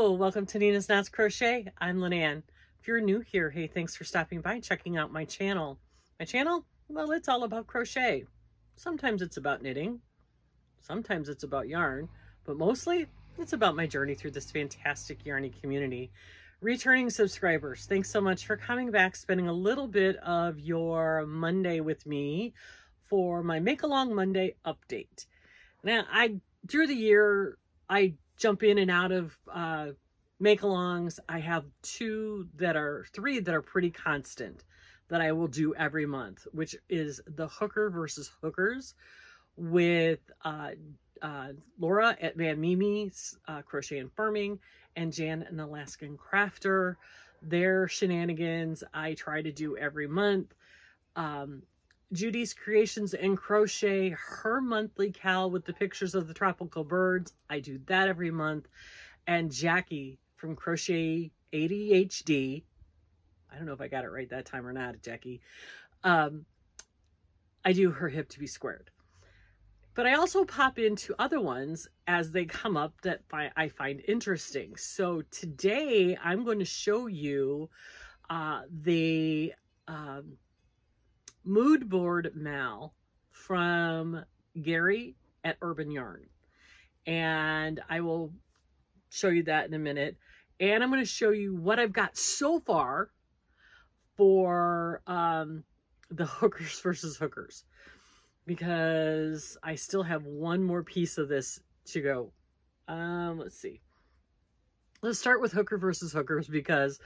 Hello, welcome to Nina's Knots Crochet. I'm Lynanne. If you're new here, hey, thanks for stopping by and checking out my channel. My channel? Well, it's all about crochet. Sometimes it's about knitting. Sometimes it's about yarn. But mostly, it's about my journey through this fantastic yarny community. Returning subscribers, thanks so much for coming back, spending a little bit of your Monday with me for my Make Along Monday update. Now, through the year, I jump in and out of make-alongs. I have three that are pretty constant that I will do every month, which is the Hooker versus Hookers with Laura at Van Mimi's Crochet and Farming and Jan an Alaskan Crafter. Their shenanigans I try to do every month. Judy's Creations and Crochet, her monthly cal with the pictures of the tropical birds. I do that every month. And Jackie from Crochet ADHD. I don't know if I got it right that time or not, Jackie. I do her hip to be squared. But I also pop into other ones as they come up that I find interesting. So today I'm going to show you the mood board mal from Gary at Urban Yarn, and I will show you that in a minute. And I'm going to show you what I've got so far for the Hookers versus Hookers, because I still have one more piece of this to go. Let's see. Let's start with Hooker versus Hookers because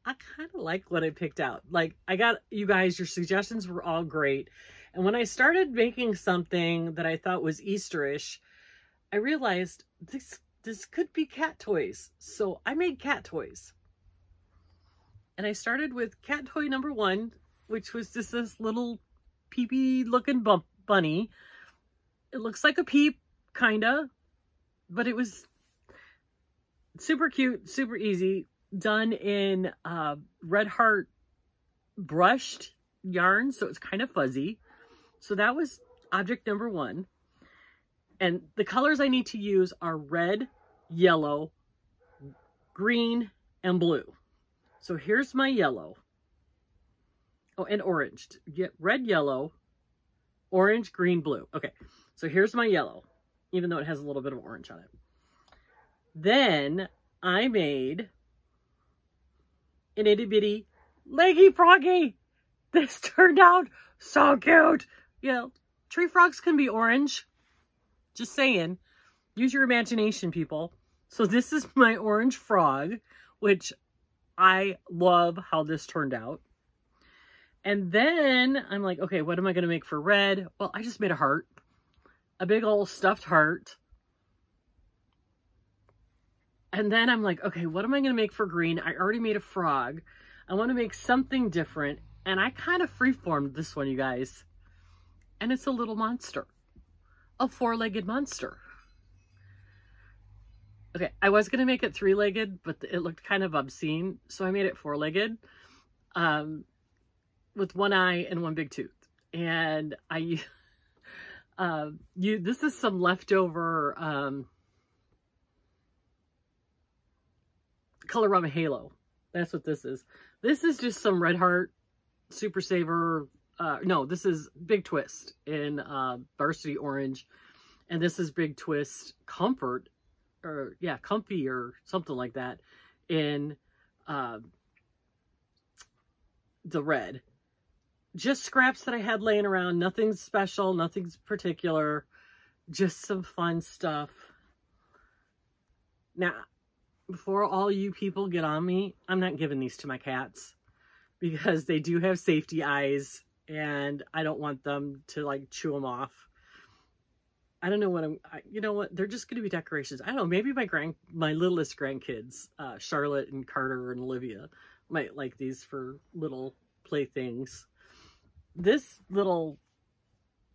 I kind of like what I picked out. Like, I got, you guys, your suggestions were all great. And when I started making something that I thought was Easterish, I realized this could be cat toys. So I made cat toys. And I started with cat toy number 1, which was just this little peepee looking bunny. It looks like a peep, kinda, but it was super cute, super easy. Done in Red Heart brushed yarn, so it's kind of fuzzy. So that was object number 1. And the colors I need to use are red, yellow, green, and blue. So here's my yellow. Oh, and orange. Get red, yellow, orange, green, blue. Okay, so here's my yellow, even though it has a little bit of orange on it. Then I made an itty bitty leggy froggy. This turned out so cute. You know, tree frogs can be orange. Just saying. Use your imagination, people. So this is my orange frog, which I love how this turned out. And then I'm like, okay, what am I going to make for red? Well, I just made a heart. A big old stuffed heart. And then I'm like, okay, what am I going to make for green? I already made a frog. I want to make something different. And I kind of freeformed this one, you guys. And it's a little monster. A 4-legged monster. Okay, I was going to make it 3-legged, but it looked kind of obscene. So I made it 4-legged. With one eye and one big tooth. And this is some leftover Colorama Halo. That's what this is. This is just some Red Heart Super Saver. No, this is Big Twist in Varsity Orange. And this is Big Twist Comfort, or yeah, Comfy or something like that in the red. Just scraps that I had laying around. Nothing special, nothing particular. Just some fun stuff. Now, before all you people get on me, I'm not giving these to my cats because they do have safety eyes and I don't want them to like chew them off. I don't know what you know what? They're just going to be decorations. I don't know. Maybe my littlest grandkids, Charlotte and Carter and Olivia, might like these for little playthings. This little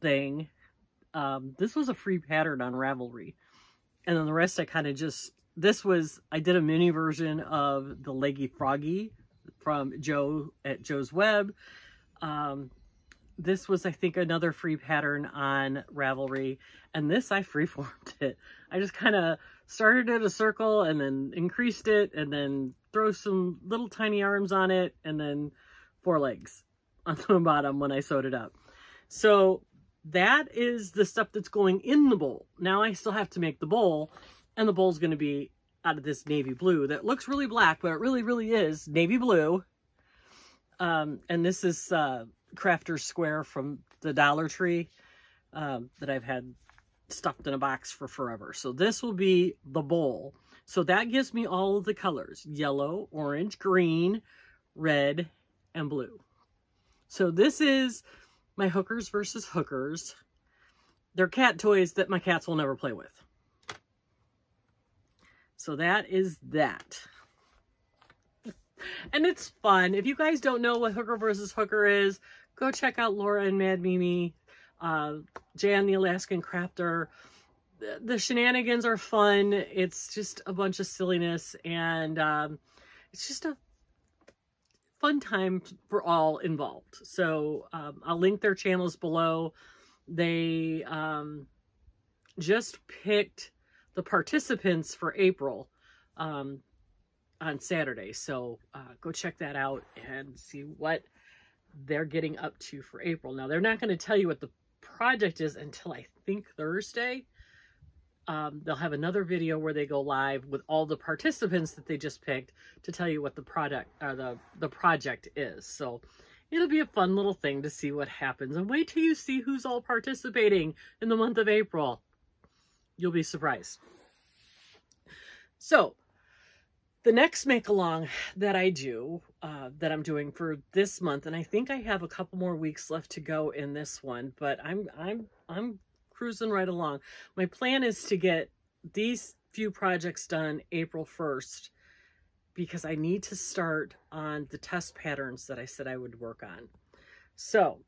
thing, this was a free pattern on Ravelry. And then the rest I kind of just, I did a mini version of the Leggy Froggy from Joe at Joe's Web. this was, I think, another free pattern on Ravelry. And this, I freeformed it. I just kind of started at a circle and then increased it and then throw some little tiny arms on it and then 4 legs on the bottom when I sewed it up. So that is the stuff that's going in the bowl. Now I still have to make the bowl, and the bowl is going to be out of this navy blue that looks really black, but it really, really is navy blue. And this is Crafter's Square from the Dollar Tree that I've had stuffed in a box for forever. So this will be the bowl. So that gives me all of the colors: yellow, orange, green, red, and blue. So this is my hookers versus hookers. They're cat toys that my cats will never play with. So that is that. And it's fun. If you guys don't know what hooker versus hooker is, go check out Laura and Mad Mimi, Jan the Alaskan Crafter. The shenanigans are fun. It's just a bunch of silliness, and it's just a fun time for all involved. So I'll link their channels below. They just picked the participants for April on Saturday. So go check that out and see what they're getting up to for April. Now, they're not going to tell you what the project is until I think Thursday. They'll have another video where they go live with all the participants that they just picked to tell you what the product or the project is. So it'll be a fun little thing to see what happens. And wait till you see who's all participating in the month of April. You'll be surprised. So the next make-along that I do, that I'm doing for this month, and I think I have a couple more weeks left to go in this one, but I'm cruising right along. My plan is to get these few projects done April 1st because I need to start on the test patterns that I said I would work on. So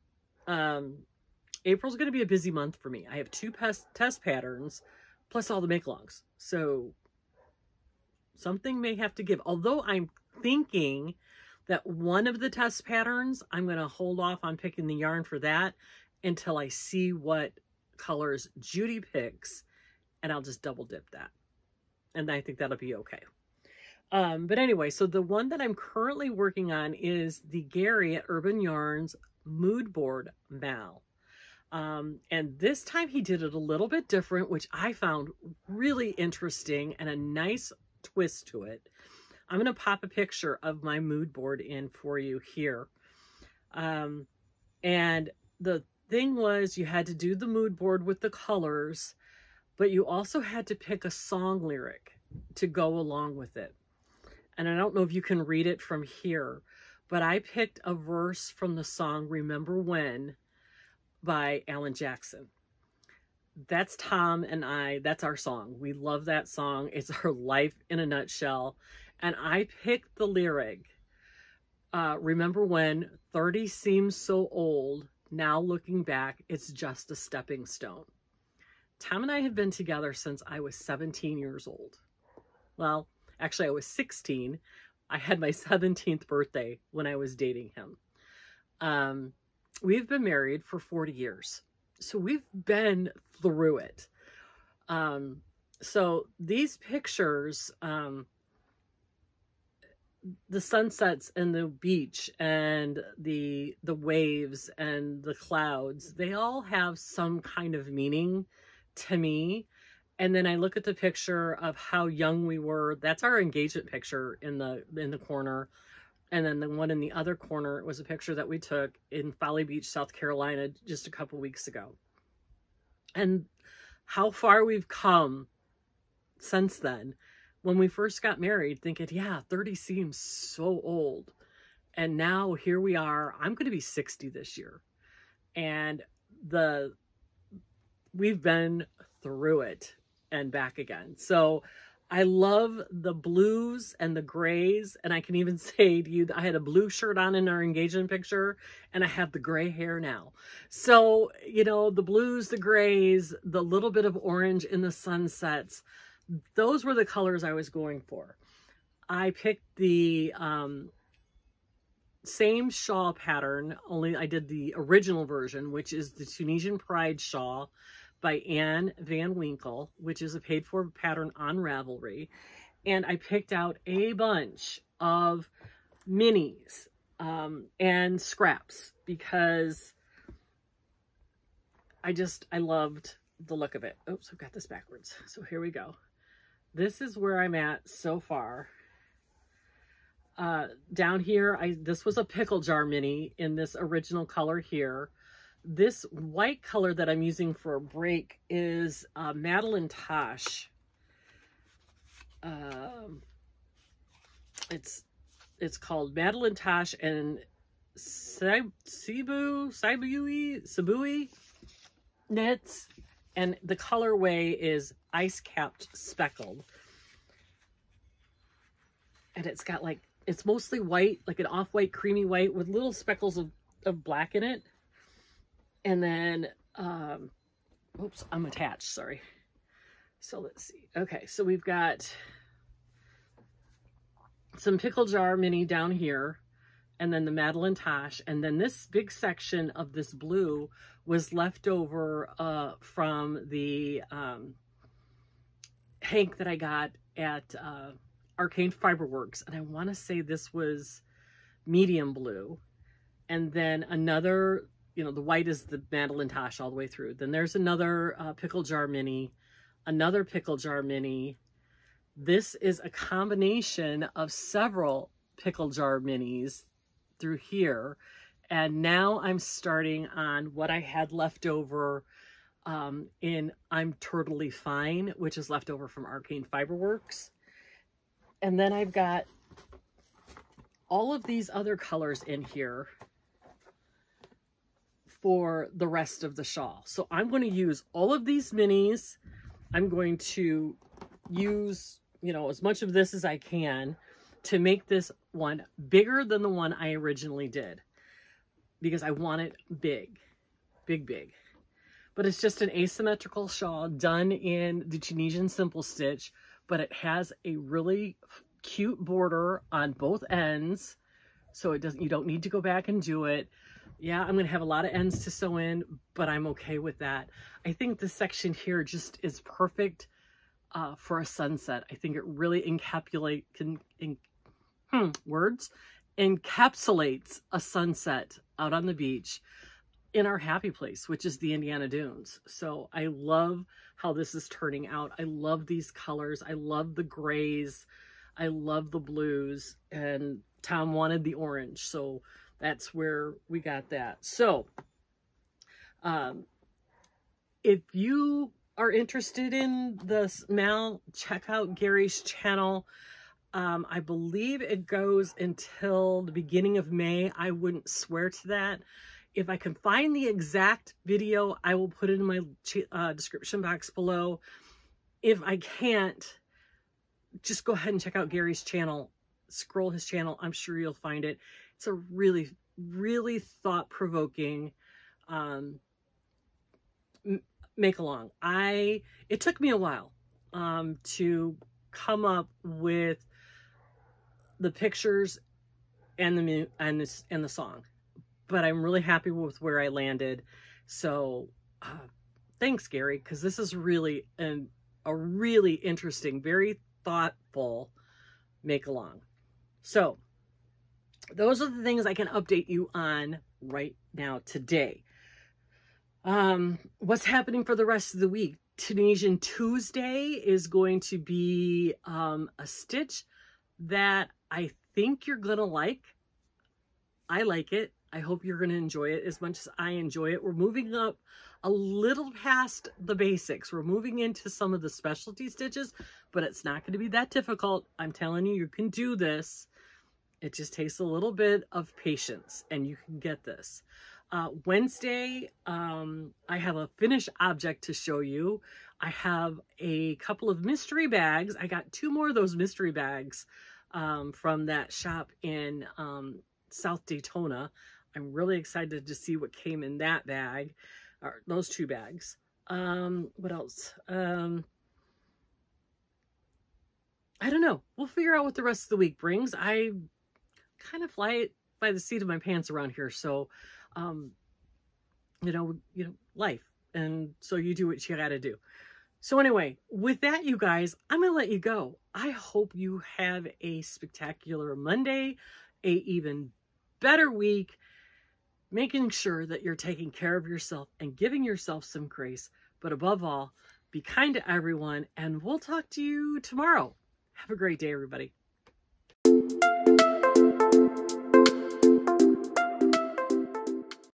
April's going to be a busy month for me. I have 2 test patterns plus all the make-alongs. So something may have to give. Although I'm thinking that one of the test patterns, I'm going to hold off on picking the yarn for that until I see what colors Judy picks, and I'll just double dip that. And I think that'll be okay. But anyway, so the one that I'm currently working on is the Gary at Urban Yarns Mood Board Mal. And this time he did it a little bit different, which I found really interesting and a nice twist to it. I'm going to pop a picture of my mood board in for you here. And the thing was, you had to do the mood board with the colors, but you also had to pick a song lyric to go along with it. And I don't know if you can read it from here, but I picked a verse from the song Remember When by Alan Jackson. That's Tom and I, that's our song. We love that song. It's our life in a nutshell. And I picked the lyric, remember when 30 seems so old, now looking back, it's just a stepping stone. Tom and I have been together since I was 17 years old. Well, actually I was 16. I had my 17th birthday when I was dating him. We've been married for 40 years. So we've been through it. So these pictures, the sunsets and the beach and the waves and the clouds, they all have some kind of meaning to me. And then I look at the picture of how young we were. That's our engagement picture in the corner. And then the one in the other corner was a picture that we took in Folly Beach, South Carolina, just a couple weeks ago. And how far we've come since then. When we first got married, thinking, yeah, 30 seems so old. And now here we are. I'm going to be 60 this year. And we've been through it and back again. So I love the blues and the grays. And I can even say to you, I had a blue shirt on in our engagement picture, and I have the gray hair now. So, you know, the blues, the grays, the little bit of orange in the sunsets, those were the colors I was going for. I picked the same shawl pattern, only I did the original version, which is the Tunisian Pride shawl by Anne Van Winkle, which is a paid for pattern on Ravelry. And I picked out a bunch of minis and scraps because I loved the look of it. Oops, I've got this backwards. So here we go. This is where I'm at so far. Down here, this was a pickle jar mini in this original color here. This white color that I'm using for a break is Madeline Tosh. It's called Madeline Tosh and Sabui knits, and the colorway is Ice Capped Speckled. And it's got like, it's mostly white, like an off-white creamy white with little speckles of black in it. And then, oops, I'm attached, sorry. So let's see. Okay, so we've got some pickle jar mini down here, and then the Madeline Tosh, and then this big section of this blue was left over from the hank that I got at Arcane Fiberworks, and I want to say this was medium blue. And then another, you know, the white is the Madeline Tosh all the way through. Then there's another pickle jar mini, another pickle jar mini. This is a combination of several pickle jar minis through here. And now I'm starting on what I had left over in I'm Totally Fine, which is left over from Arcane Fiberworks. And then I've got all of these other colors in here for the rest of the shawl. So I'm going to use all of these minis. I'm going to use, you know, as much of this as I can to make this one bigger than the one I originally did, because I want it big, big, big. But it's just an asymmetrical shawl done in the Tunisian Simple Stitch, but it has a really cute border on both ends. So it doesn't, you don't need to go back and do it. Yeah, I'm going to have a lot of ends to sew in, but I'm okay with that. I think this section here just is perfect for a sunset. I think it really encapsulates a sunset out on the beach in our happy place, which is the Indiana Dunes. So I love how this is turning out. I love these colors. I love the grays. I love the blues, and Tom wanted the orange. So that's where we got that. So if you are interested in this mal, check out Gary's channel. I believe it goes until the beginning of May. I wouldn't swear to that. If I can find the exact video, I will put it in my description box below. If I can't, just go ahead and check out Gary's channel. Scroll his channel. I'm sure you'll find it. It's a really, really thought-provoking make-along. It took me a while to come up with the pictures and the song, but I'm really happy with where I landed. So thanks, Gary, because this is really a really interesting, very thoughtful make-along. So those are the things I can update you on right now today. What's happening for the rest of the week? Tunisian Tuesday is going to be a stitch that I think you're gonna like. I like it. I hope you're gonna enjoy it as much as I enjoy it. We're moving up a little past the basics. We're moving into some of the specialty stitches, but it's not going to be that difficult. I'm telling you, you can do this. It just takes a little bit of patience and you can get this. Wednesday, I have a finished object to show you. I have a couple of mystery bags. I got 2 more of those mystery bags from that shop in South Daytona. I'm really excited to see what came in that bag, or those 2 bags. What else? I don't know. We'll figure out what the rest of the week brings. I kind of fight by the seat of my pants around here. So, you know, life. And so you do what you got to do. So anyway, with that, you guys, I'm going to let you go. I hope you have a spectacular Monday, a even better week, making sure that you're taking care of yourself and giving yourself some grace. But above all, be kind to everyone, and we'll talk to you tomorrow. Have a great day, everybody.